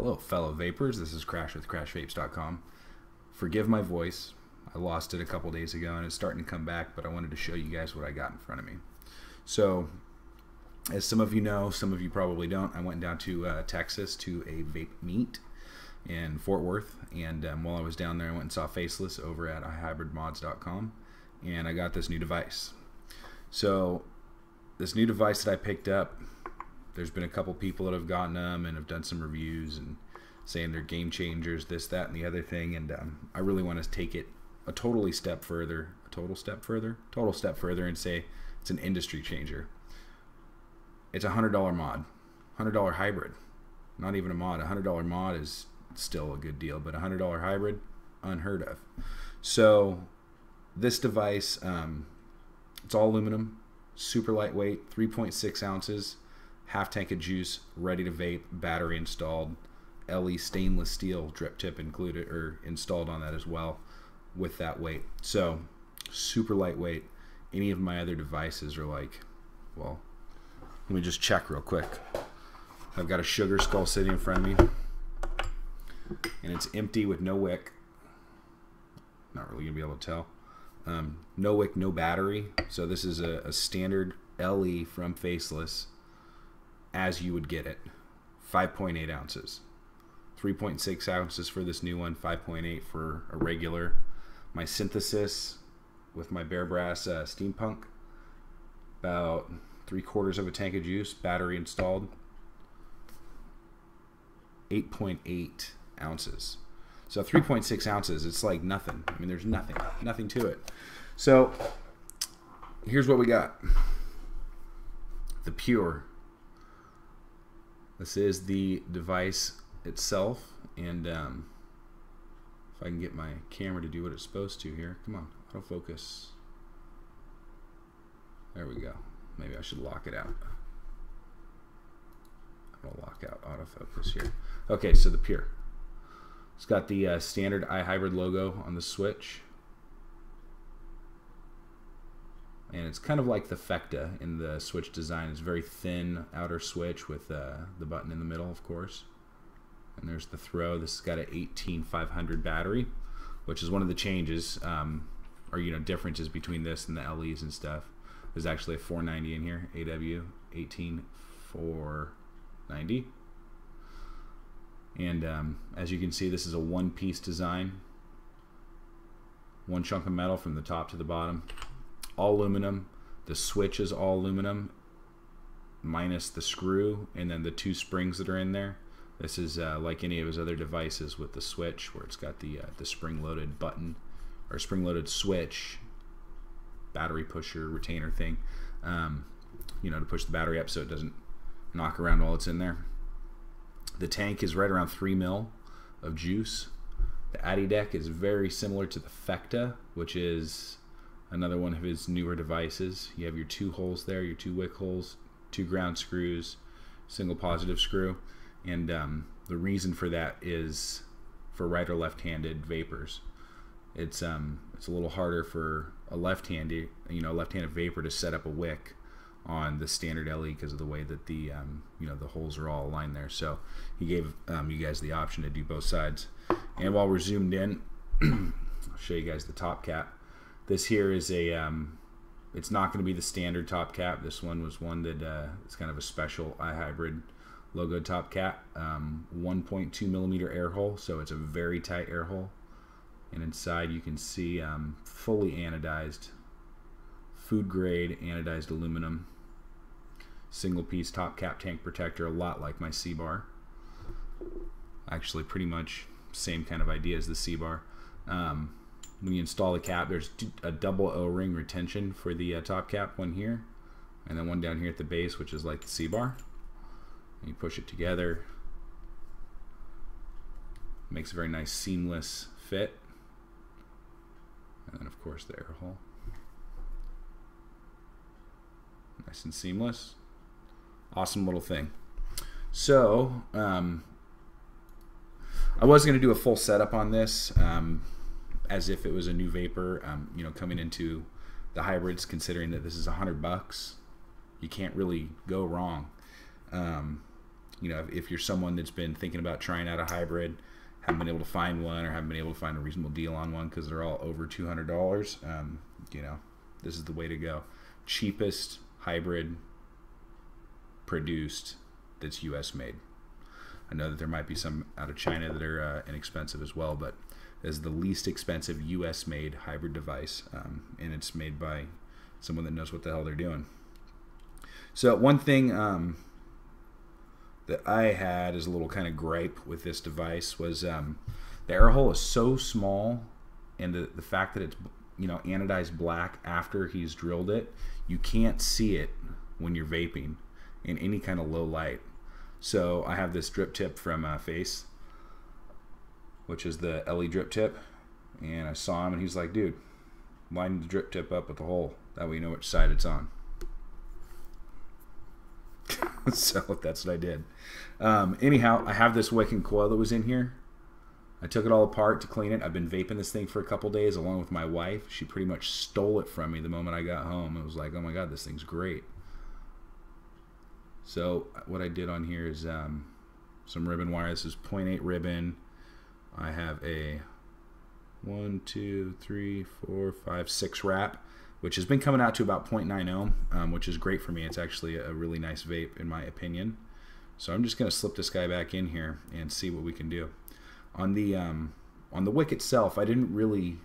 Hello, fellow vapors. This is Crash with CrashVapes.com. Forgive my voice. I lost it a couple days ago and it's starting to come back, but I wanted to show you guys what I got in front of me. So, as some of you know, some of you probably don't, I went down to Texas to a vape meet in Fort Worth, and while I was down there, I went and saw Faceless over at IHybridmods.com, and I got this new device. So, this new device that I picked up, there's been a couple people that have gotten them and have done some reviews and saying they're game changers, this, that, and the other thing, and I really want to take it a total step further and say it's an industry changer. It's a $100 mod, $100 hybrid, not even a mod. $100 mod is still a good deal, but $100 hybrid, unheard of. So this device, it's all aluminum, super lightweight, 3.6 ounces, half tank of juice, ready to vape, battery installed, LE stainless steel drip tip included or installed on that as well with that weight. So super lightweight. Any of my other devices are like, well, let me just check real quick. I've got a Sugar Skull sitting in front of me and it's empty with no wick. Not really gonna be able to tell. No wick, no battery. So this is a standard LE from Faceless as you would get it. 5.8 ounces. 3.6 ounces for this new one, 5.8 for a regular. My synthesis with my Bare Brass Steampunk, about 3/4 of a tank of juice, battery installed, 8.8 ounces. So 3.6 ounces, it's like nothing. I mean, there's nothing to it. So here's what we got. The Pure. This is the device itself, and if I can get my camera to do what it's supposed to here. Come on, autofocus. There we go. Maybe I should lock it out. I'm gonna lock out autofocus here. Okay, so the Pure. It's got the standard IHybrid logo on the switch. And it's kind of like the Fecta in the switch design. It's very thin outer switch with the button in the middle, of course. And there's the throw. This has got an 18500 battery, which is one of the changes, or differences between this and the LEs and stuff. There's actually a 490 in here, AW 18490. And as you can see, this is a one-piece design. One chunk of metal from the top to the bottom. All aluminum. The switch is all aluminum minus the screw and then the two springs that are in there. This is like any of his other devices with the switch, where it's got the spring-loaded button or spring-loaded switch, battery pusher retainer thing, to push the battery up so it doesn't knock around while it's in there. The tank is right around 3 mil of juice. The Addy deck is very similar to the Fecta, which is another one of his newer devices. You have your 2 holes there, your 2 wick holes, 2 ground screws, single positive screw, and the reason for that is for right or left-handed vapors. It's a little harder for a left-handed vapor to set up a wick on the standard LE because of the way that the the holes are all aligned there. So he gave you guys the option to do both sides. And while we're zoomed in, I'll show you guys the top cap. This here is a, it's not going to be the standard top cap. This one was one that it's kind of a special iHybrid logo top cap. 1.2 millimeter air hole, so it's a very tight air hole. And inside you can see fully anodized, food grade anodized aluminum, single piece top cap tank protector, a lot like my C-Bar. Actually pretty much same kind of idea as the C-Bar. When you install the cap, there's a double O-ring retention for the top cap, one here, and then one down here at the base, which is like the C-Bar. You push it together. Makes a very nice seamless fit. And then, of course, the air hole. Nice and seamless. Awesome little thing. So, I was going to do a full setup on this. As if it was a new vapor, coming into the hybrids, considering that this is $100, you can't really go wrong. you know, if you're someone that's been thinking about trying out a hybrid, haven't been able to find one or haven't been able to find a reasonable deal on one because they're all over $200, you know, this is the way to go. Cheapest hybrid produced that's US made. I know that there might be some out of China that are inexpensive as well, but this is the least expensive US made hybrid device, and it's made by someone that knows what the hell they're doing. So one thing that I had as a little kind of gripe with this device was the air hole is so small, and the fact that it's, you know, anodized black after he's drilled it, you can't see it when you're vaping in any kind of low light. So I have this drip tip from Face, which is the LE drip tip, and I saw him and he's like, dude, line the drip tip up with the hole, that way you know which side it's on. So that's what I did. Anyhow, I have this wick and coil that was in here. I took it all apart to clean it. I've been vaping this thing for a couple days along with my wife. She pretty much stole it from me the moment I got home. It was like, oh my god, this thing's great. So what I did on here is some ribbon wire. This is 0.8 ribbon. I have a 1, 2, 3, 4, 5, 6 wrap, which has been coming out to about 0.9 ohm, which is great for me. It's actually a really nice vape in my opinion. So I'm just going to slip this guy back in here and see what we can do. On the wick itself, I didn't really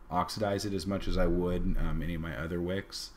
oxidize it as much as I would any of my other wicks.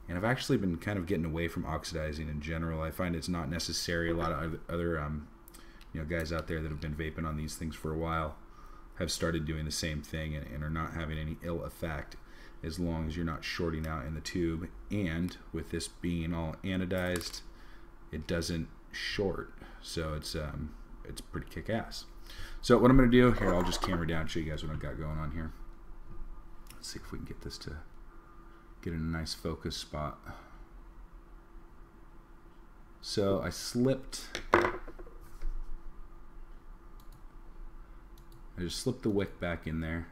And I've actually been kind of getting away from oxidizing in general. I find it's not necessary. A lot of other you know, guys out there that have been vaping on these things for a while have started doing the same thing and are not having any ill effect, as long as you're not shorting out in the tube. And with this being all anodized, it doesn't short, so it's pretty kick-ass. So what I'm going to do here, I'll just camera down and show you guys what I've got going on here. Let's see if we can get this to get in a nice focus spot. So I just slipped the wick back in there.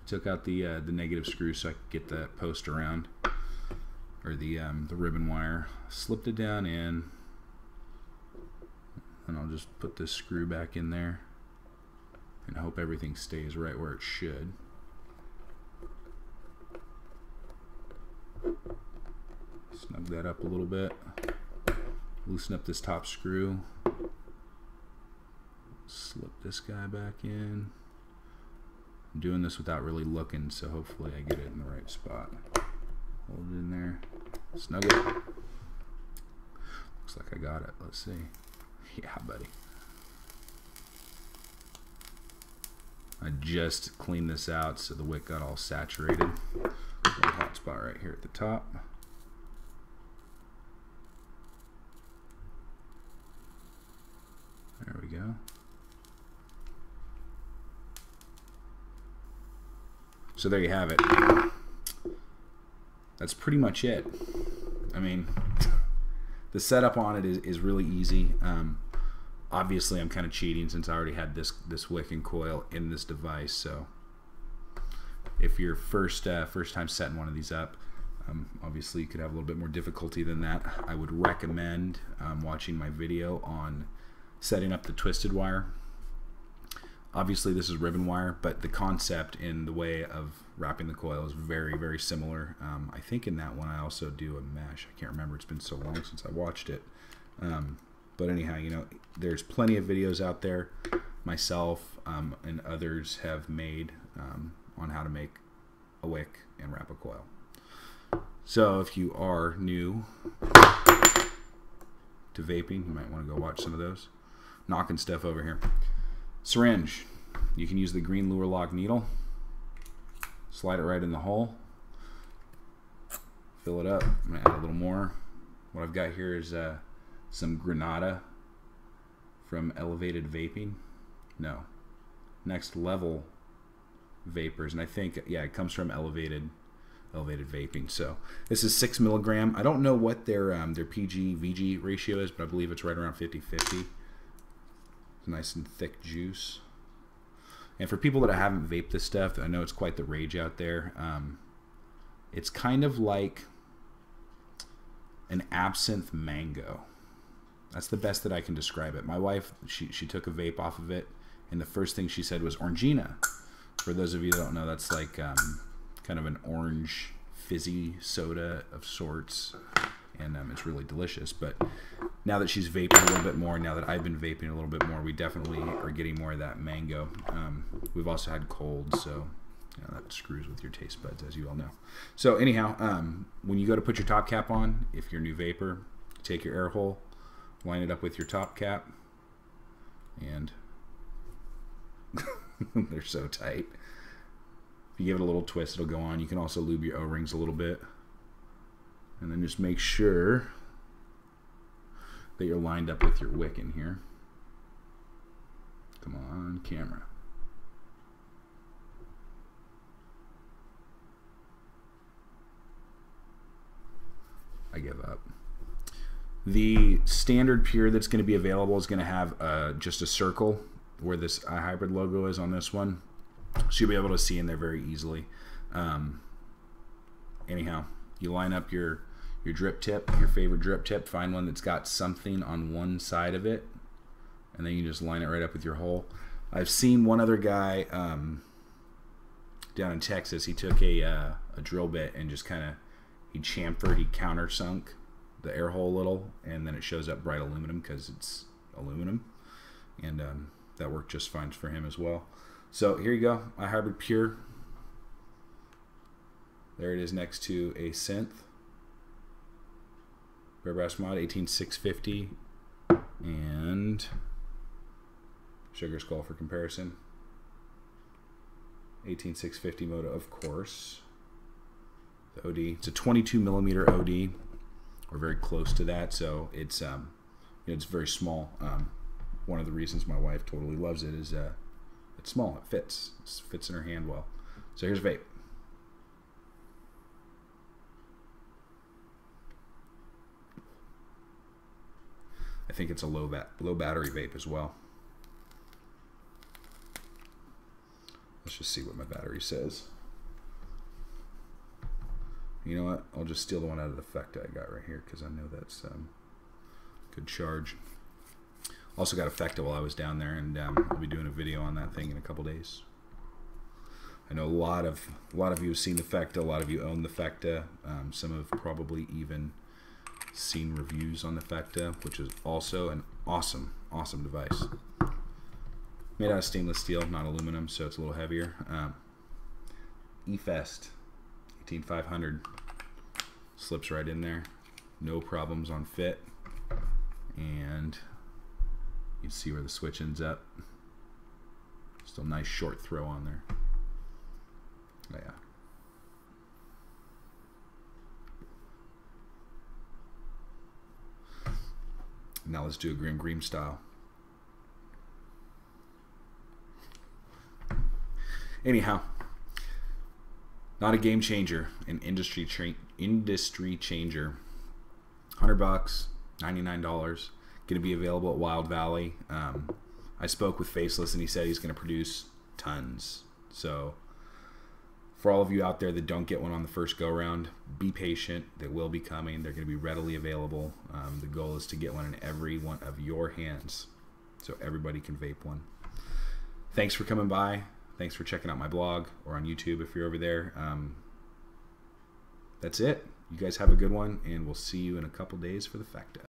Took out the negative screw so I could get the post around, or the ribbon wire. Slipped it down in, and I'll just put this screw back in there and hope everything stays right where it should. Snug that up a little bit. Loosen up this top screw. Slip this guy back in. I'm doing this without really looking, so hopefully I get it in the right spot. Hold it in there. Snug it. Looks like I got it. Let's see. Yeah, buddy. I just cleaned this out so the wick got all saturated. Got a hot spot right here at the top. There we go. So there you have it. That's pretty much it. I mean, the setup on it is really easy. Obviously, I'm kind of cheating since I already had this wick and coil in this device. So if you're first time setting one of these up, obviously you could have a little bit more difficulty than that. I would recommend watching my video on setting up the twisted wire. Obviously this is ribbon wire, but the concept in the way of wrapping the coil is very, very similar. I think in that one I also do a mesh. I can't remember, it's been so long since I watched it. But anyhow, you know, there's plenty of videos out there. Myself and others have made on how to make a wick and wrap a coil. So if you are new to vaping, you might want to go watch some of those. Knocking stuff over here. Syringe. You can use the green lure lock needle. Slide it right in the hole. Fill it up. I'm going to add a little more. What I've got here is some Granada from Elevated Vaping. No. Next Level Vapors. And I think, yeah, it comes from Elevated Vaping. So this is 6 milligram. I don't know what their PG-VG ratio is, but I believe it's right around 50-50. Nice and thick juice. And for people that haven't vaped this stuff, I know it's quite the rage out there. It's kind of like an absinthe mango. That's the best that I can describe it. My wife, she took a vape off of it, and the first thing she said was Orangina. For those of you that don't know, that's like kind of an orange fizzy soda of sorts, and it's really delicious. But now that she's vaping a little bit more, now that I've been vaping a little bit more, we definitely are getting more of that mango. We've also had cold, so that screws with your taste buds, as you all know. So anyhow, when you go to put your top cap on, if you're a new vapor, take your air hole, line it up with your top cap, and they're so tight. If you give it a little twist, it'll go on. You can also lube your O-rings a little bit. And then just make sure that you're lined up with your wick in here. Come on, camera. I give up. The standard pure that's going to be available is going to have just a circle where this iHybrid logo is on this one. So you'll be able to see in there very easily. Anyhow, you line up your drip tip, your favorite drip tip, find one that's got something on one side of it, and then you just line it right up with your hole. I've seen one other guy down in Texas. He took a drill bit and just kind of, he chamfered, he countersunk the air hole a little, and then it shows up bright aluminum because it's aluminum, and that worked just fine for him as well. So here you go, iHybrid Pure. There it is next to a synth. Bare Brass Mod 18650 and Sugar Skull for comparison. 18650 moto, of course. The OD, it's a 22 millimeter OD. We're very close to that, so it's it's very small. One of the reasons my wife totally loves it is it's small. It fits in her hand well. So here's vape. I think it's a low battery vape as well. Let's just see what my battery says. You know what? I'll just steal the one out of the Fecta I got right here because I know that's good charge. Also got a Fecta while I was down there, and I'll be doing a video on that thing in a couple days. I know a lot of you have seen the Fecta. A lot of you own the Fecta. Some have probably even seen reviews on the Fecta, which is also an awesome device. Made out of stainless steel, not aluminum, so it's a little heavier. eFest 18500 slips right in there, no problems on fit, and you see where the switch ends up. Still nice short throw on there. Oh, yeah. Now let's do a Grim Green style. Anyhow, not a game changer, an industry changer. $100, $99, going to be available at Wild Valley. I spoke with Faceless, and he said he's going to produce tons. So for all of you out there that don't get one on the first go round, be patient. They will be coming. They're going to be readily available. The goal is to get one in every one of your hands so everybody can vape one. Thanks for coming by. Thanks for checking out my blog or on YouTube if you're over there. That's it. You guys have a good one, and we'll see you in a couple days for the Fecta.